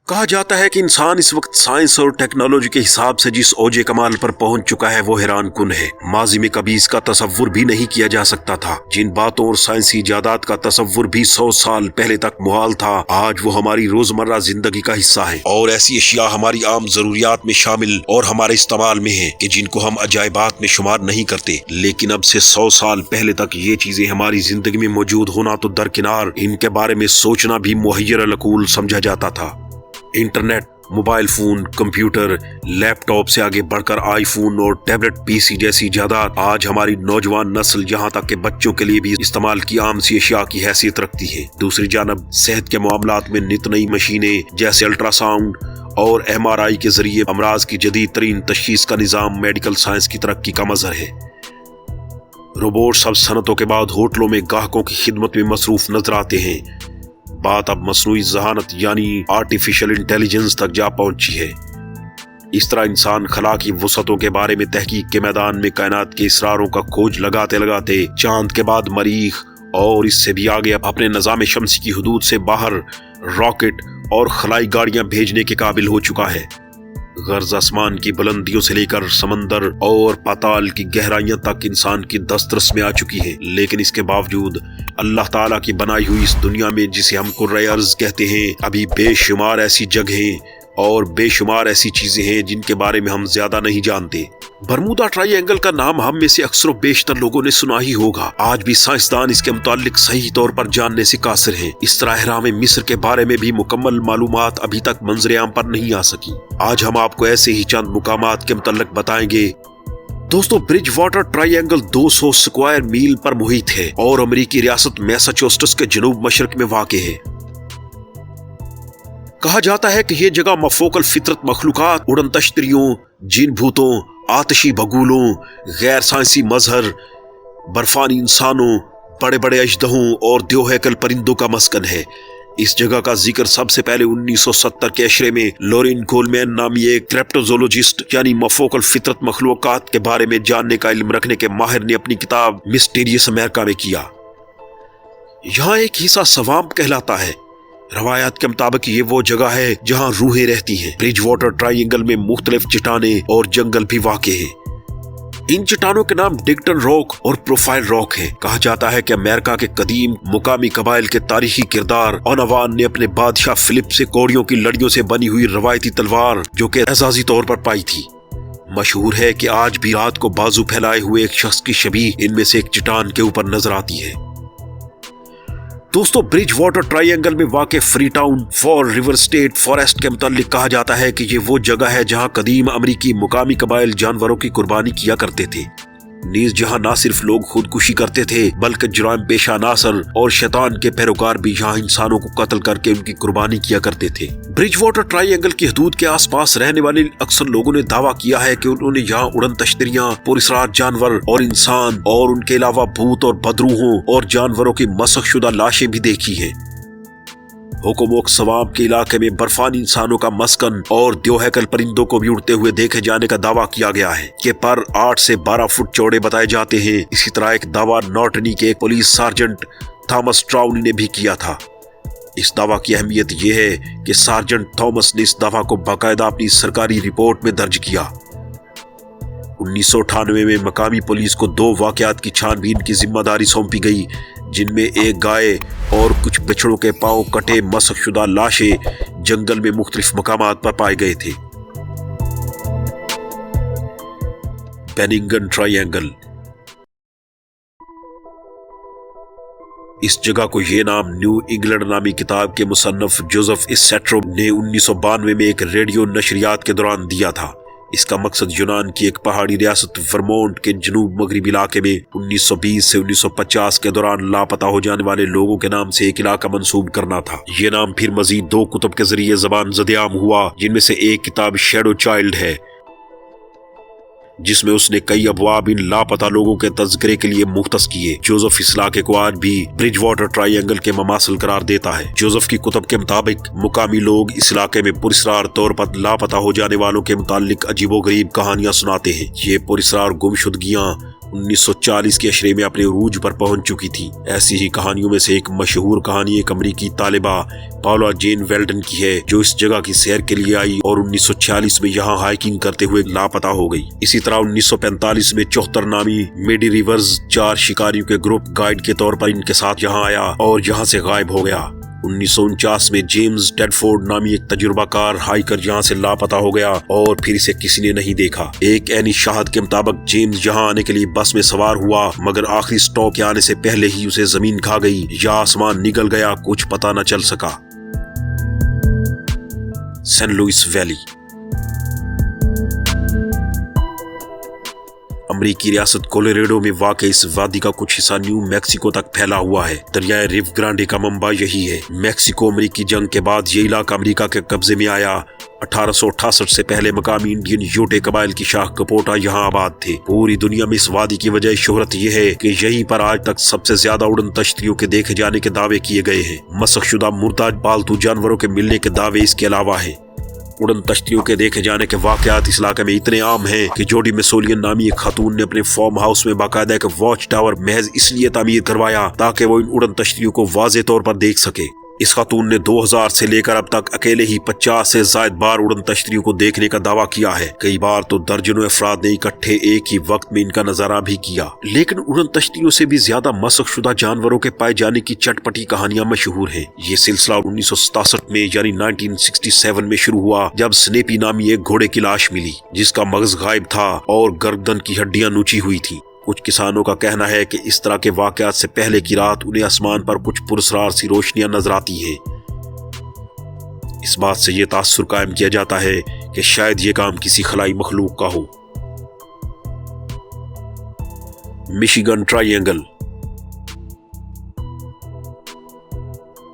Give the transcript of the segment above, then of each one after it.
کہا جاتا ہے کہ انسان اس وقت سائنس اور ٹیکنالوجی کے حساب سے جس اوج کمال پر پہنچ چکا ہے وہ حیران کن ہے۔ ماضی میں کبھی اس کا تصور بھی نہیں کیا جا سکتا تھا۔ جن باتوں اور سائنسی ایجادات کا تصور بھی 100 سال پہلے تک محال تھا، آج وہ ہماری روزمرہ زندگی کا حصہ ہے، اور ایسی اشیاء ہماری عام ضروریات میں شامل اور ہمارے استعمال میں ہیں کہ جن کو ہم عجائبات میں شمار نہیں کرتے، لیکن اب سے 100 سال پہلے تک یہ چیزیں ہماری زندگی میں موجود ہونا تو درکنار، ان کے بارے میں سوچنا بھی محیر العقول سمجھا جاتا تھا۔ انٹرنیٹ، موبائل فون، کمپیوٹر، لیپ ٹاپ سے آگے بڑھ کر آئی فون اور ٹیبلٹ پی سی جیسی ایجادات آج ہماری نوجوان نسل یہاں تک کہ بچوں کے لیے بھی استعمال کی عام سی اشیاء کی حیثیت رکھتی ہے۔ دوسری جانب صحت کے معاملات میں نت نئی مشینیں جیسے الٹرا ساؤنڈ اور MRI کے ذریعے امراض کی جدید ترین تشخیص کا نظام میڈیکل سائنس کی ترقی کا مظہر ہے۔ روبوٹ سب صنعتوں کے بعد ہوٹلوں میں گاہکوں کی خدمت میں مصروف نظر آتے ہیں۔ بات اب مصنوعی ذہانت یعنی آرٹیفیشل انٹیلیجنس تک جا پہنچی ہے۔ اس طرح انسان خلا کی وسعتوں کے بارے میں تحقیق کے میدان میں کائنات کے اسراروں کا کھوج لگاتے لگاتے چاند کے بعد مریخ اور اس سے بھی آگے اپنے نظام شمسی کی حدود سے باہر راکٹ اور خلائی گاڑیاں بھیجنے کے قابل ہو چکا ہے۔ غرض آسمان کی بلندیوں سے لے کر سمندر اور پاتال کی گہرائیاں تک انسان کی دسترس میں آ چکی ہے، لیکن اس کے باوجود اللہ تعالیٰ کی بنائی ہوئی اس دنیا میں جسے ہم کرۂ ارض کہتے ہیں، ابھی بے شمار ایسی جگہیں اور بے شمار ایسی چیزیں ہیں جن کے بارے میں ہم زیادہ نہیں جانتے۔ برمودا ٹرائی اینگل کا نام ہم میں سے اکثر و بیشتر لوگوں نے سنا ہی ہوگا۔ آج بھی سائنسدان اس کے متعلق صحیح طور پر جاننے سے قاصر ہیں۔ اس طرح اہرام مصر کے بارے میں بھی مکمل معلومات ابھی تک منظر عام پر نہیں آ سکی۔ آج ہم آپ کو ایسے ہی چند مقامات کے متعلق بتائیں گے۔ دوستو، برج واٹر ٹرائی اینگل 200 اسکوائر میل پر محیط ہے اور امریکی ریاست میساچوسٹس کے جنوب مشرق میں واقع ہے۔ کہا جاتا ہے کہ یہ جگہ مفوق الفطرت مخلوقات، اڑن تشتریوں، جن بھوتوں، آتشی بگولوں، غیر سائنسی مظہر، برفانی انسانوں، بڑے بڑے اژدہوں اور دیو ہیکل پرندوں کا مسکن ہے۔ اس جگہ کا ذکر سب سے پہلے 1970 کے عشرے میں لورین کولمین نامی ایک کریپٹوزولوجسٹ یعنی مفوق الفطرت مخلوقات کے بارے میں جاننے کا علم رکھنے کے ماہر نے اپنی کتاب مسٹیریس امریکہ میں کیا۔ یہاں ایک حصہ سوامپ کہلاتا ہے۔ روایات کے مطابق یہ وہ جگہ ہے جہاں روحیں رہتی ہیں۔ برج واٹر ٹرائی اینگل میں مختلف چٹانیں اور جنگل بھی واقع ہیں۔ ان چٹانوں کے نام ڈگٹن راک اور پروفائل راک ہیں۔ کہا جاتا ہے کہ امریکہ کے قدیم مقامی قبائل کے تاریخی کردار اونوان نے اپنے بادشاہ فلپ سے کوڑیوں کی لڑیوں سے بنی ہوئی روایتی تلوار جو کہ اعزازی طور پر پائی تھی۔ مشہور ہے کہ آج بھی رات کو بازو پھیلائے ہوئے ایک شخص کی شبیہ ان میں سے ایک چٹان کے اوپر نظر آتی ہے۔ دوستو، برج واٹر ٹرائی اینگل میں واقع free town for river state forest کے متعلق کہا جاتا ہے کہ یہ وہ جگہ ہے جہاں قدیم امریکی مقامی قبائل جانوروں کی قربانی کیا کرتے تھے، نیز جہاں نہ صرف لوگ خودکشی کرتے تھے بلکہ جرائم پیشہ عناصر اور شیطان کے پیروکار بھی یہاں انسانوں کو قتل کر کے ان کی قربانی کیا کرتے تھے۔ برج واٹر ٹرائی اینگل کی حدود کے آس پاس رہنے والے اکثر لوگوں نے دعویٰ کیا ہے کہ انہوں نے یہاں اڑن تشتریاں، پراسرار جانور اور انسان اور ان کے علاوہ بھوت اور بدروحوں اور جانوروں کی مسخ شدہ لاشیں بھی دیکھی ہیں۔ حکموک سوامپ کے علاقے میں برفانی انسانوں کا مسکن اور دیو ہیکل پرندوں کو بھی اڑتے ہوئے دیکھے جانے کا دعویٰ کیا گیا ہے کہ پر 8 سے 12 فٹ چوڑے بتائے جاتے ہیں۔ اسی طرح ایک دعویٰ نارٹنی کے پولیس سارجنٹ تھامس ٹراؤنی نے بھی کیا تھا۔ اس دعویٰ کی اہمیت یہ ہے کہ سارجنٹ تھامس نے اس دعویٰ کو باقاعدہ اپنی سرکاری رپورٹ میں درج کیا۔ 1998 میں مقامی پولیس کو 2 واقعات کی چھان بین کی ذمہ داری سونپی گئی جن میں ایک گائے اور کچھ بچڑوں کے پاؤں کٹے مسخ شدہ لاشیں جنگل میں مختلف مقامات پر پائے گئے تھے۔ بیننگن ٹرائی اینگل، اس جگہ کو یہ نام نیو انگلینڈ نامی کتاب کے مصنف جوزف ایسیٹرو نے 1992 میں ایک ریڈیو نشریات کے دوران دیا تھا۔ اس کا مقصد یونان کی ایک پہاڑی ریاست ورمونٹ کے جنوب مغربی علاقے میں 1920 سے 1950 کے دوران لاپتہ ہو جانے والے لوگوں کے نام سے ایک علاقہ منسوب کرنا تھا۔ یہ نام پھر مزید 2 کتب کے ذریعے زبان زد عام ہوا، جن میں سے ایک کتاب شیڈو چائلڈ ہے جس میں اس نے کئی ابواب ان لاپتہ لوگوں کے تذکرے کے لیے مختص کیے۔ جوزف اس علاقے کو آج بھی برج واٹر ٹرائی اینگل کے مماثل قرار دیتا ہے۔ جوزف کی کتب کے مطابق مقامی لوگ اس علاقے میں پراسرار طور پر لاپتہ ہو جانے والوں کے متعلق عجیب و غریب کہانیاں سناتے ہیں۔ یہ پراسرار گمشدگیاں 1940 کے عشرے میں اپنے عروج پر پہنچ چکی تھی۔ ایسی ہی کہانیوں میں سے ایک مشہور کہانی ایک امریکی طالبہ پاولا جین ویلڈن کی ہے جو اس جگہ کی سیر کے لیے آئی اور 1946 میں یہاں ہائیکنگ کرتے ہوئے لاپتہ ہو گئی۔ اسی طرح 1945 میں 74 نامی میڈی ریورز 4 شکاریوں کے گروپ گائیڈ کے طور پر ان کے ساتھ یہاں آیا اور یہاں سے غائب ہو گیا۔ 1949 میں جیمز ٹیڈفورڈ نامی ایک تجربہ کار ہائیکر یہاں سے لاپتہ ہو گیا اور پھر اسے کسی نے نہیں دیکھا۔ ایک عینی شاہد کے مطابق جیمز یہاں آنے کے لیے بس میں سوار ہوا مگر آخری سٹاپ کے آنے سے پہلے ہی اسے زمین کھا گئی یا آسمان نگل گیا، کچھ پتہ نہ چل سکا۔ سین لوئس ویلی امریکی ریاست کولیریڈو میں واقع اس وادی کا کچھ حصہ نیو میکسیکو تک پھیلا ہوا ہے۔ دریائے ریو گرانڈے کا منبع یہی ہے۔ میکسیکو امریکی جنگ کے بعد یہ علاقہ امریکہ کے قبضے میں آیا۔ 1868 سے پہلے مقامی انڈین یوٹے قبائل کی شاخ کپوٹا یہاں آباد تھے۔ پوری دنیا میں اس وادی کی وجہ شہرت یہ ہے کہ یہیں پر آج تک سب سے زیادہ اڑن تشتریوں کے دیکھے جانے کے دعوے کیے گئے ہیں۔ مسخ شدہ مردہ پالتو جانوروں کے ملنے کے دعوے اس کے علاوہ ہیں۔ اڑن تشتریوں کے دیکھے جانے کے واقعات اس علاقے میں اتنے عام ہیں کہ جوڈی میسولین نامی ایک خاتون نے اپنے فارم ہاؤس میں باقاعدہ ایک واچ ٹاور محض اس لیے تعمیر کروایا تاکہ وہ ان اڑن تشتریوں کو واضح طور پر دیکھ سکے۔ اس خاتون نے 2000 سے لے کر اب تک اکیلے ہی 50 سے زائد بار اڑن تشتریوں کو دیکھنے کا دعویٰ کیا ہے۔ کئی بار تو درجنوں افراد نے اکٹھے ایک ہی وقت میں ان کا نظارہ بھی کیا۔ لیکن اڑن تشتریوں سے بھی زیادہ مسخ شدہ جانوروں کے پائے جانے کی چٹپٹی کہانیاں مشہور ہیں۔ یہ سلسلہ 1967 میں یعنی 1967 میں شروع ہوا جب سنیپی نامی ایک گھوڑے کی لاش ملی جس کا مغز غائب تھا اور گردن کی ہڈیاں نوچی ہوئی تھی۔ کچھ کسانوں کا کہنا ہے کہ اس طرح کے واقعات سے پہلے کی رات انہیں آسمان پر کچھ پراسرار سی روشنیاں نظر آتی ہیں۔ اس بات سے یہ تاثر قائم کیا جاتا ہے کہ شاید یہ کام کسی خلائی مخلوق کا ہو۔ مشیگن ٹرائی اینگل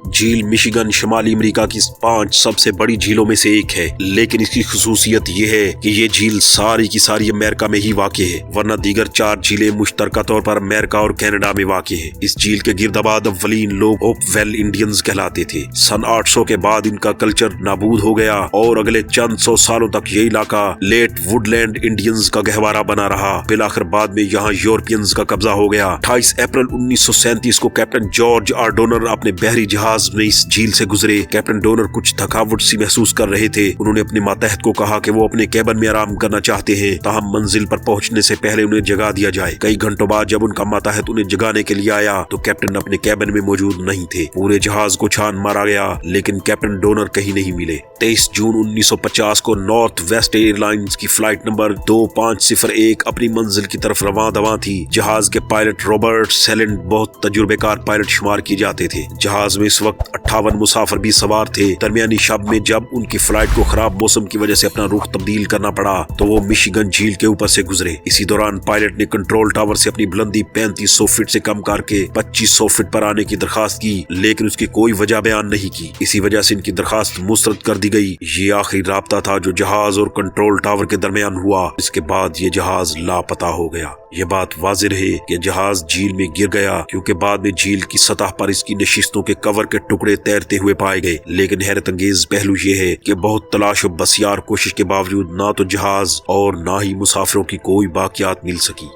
جھیل مشیگن شمالی امریکہ کی 5 سب سے بڑی جھیلوں میں سے ایک ہے، لیکن اس کی خصوصیت یہ ہے کہ یہ جھیل ساری کی ساری امریکہ میں ہی واقع ہے، ورنہ دیگر 4 جھیلیں مشترکہ طور پر امریکہ اور کینیڈا میں واقع ہیں۔ اس جھیل کے گرد آباد اولین لوگ ہوپ ویل انڈینز کہلاتے تھے۔ سن 800 کے بعد ان کا کلچر نابود ہو گیا اور اگلے چند سو سالوں تک یہ علاقہ لیٹ ووڈ لینڈ انڈینز کا گہوارہ بنا رہا۔ بالآخر بعد میں یہاں یورپینز کا قبضہ ہو گیا۔ 28 اپریل 1937 کو کیپٹن جارج آر ڈونر اپنے بحری جہاز میں اس جھیل سے گزرے۔ کیپٹن ڈونر کچھ تھکاوٹ سی محسوس کر رہے تھے۔ انہوں نے اپنے ماتحت کو کہا کہ وہ اپنے کیبن میں آرام کرنا چاہتے ہیں، تاہم منزل پر پہنچنے سے پہلے انہیں جگا دیا جائے۔ کئی گھنٹوں بعد جب ان کا ماتحت انہیں جگانے کے لیے آیا تو کیپٹن اپنے کیبن میں موجود نہیں تھے۔ پورے جہاز کو چھان مارا گیا لیکن کیپٹن ڈونر کہیں نہیں ملے۔ 23 جون 1950 کو نارتھ ویسٹ ایئر لائنز کی فلائٹ نمبر 2501 اپنی منزل کی طرف رواں دواں تھی۔ جہاز کے پائلٹ رابرٹ سیلنڈ بہت تجربے کار پائلٹ شمار کیے جاتے تھے۔ جہاز میں اس وقت 58 مسافر بھی سوار تھے۔ درمیانی شب میں جب ان کی فلائٹ کو خراب موسم کی وجہ سے اپنا رخ تبدیل کرنا پڑا تو وہ مشیگن جھیل کے اوپر سے گزرے۔ اسی دوران پائلٹ نے کنٹرول ٹاور سے اپنی بلندی 3500 فٹ سے کم کر کے 2500 فٹ پر آنے کی درخواست کی، لیکن اس کی کوئی وجہ بیان نہیں کی۔ اسی وجہ سے ان کی درخواست مسترد کر دی گئی۔ یہ آخری رابطہ تھا جو جہاز اور کنٹرول ٹاور کے درمیان ہوا۔ اس کے بعد یہ جہاز لاپتہ ہو گیا۔ یہ بات واضح رہے کہ جہاز جھیل میں گر گیا کیونکہ بعد میں جھیل کی سطح پر اس کی نشستوں کے کور کے ٹکڑے تیرتے ہوئے پائے گئے۔ لیکن حیرت انگیز پہلو یہ ہے کہ بہت تلاش و بسیار کوشش کے باوجود نہ تو جہاز اور نہ ہی مسافروں کی کوئی باقیات مل سکی۔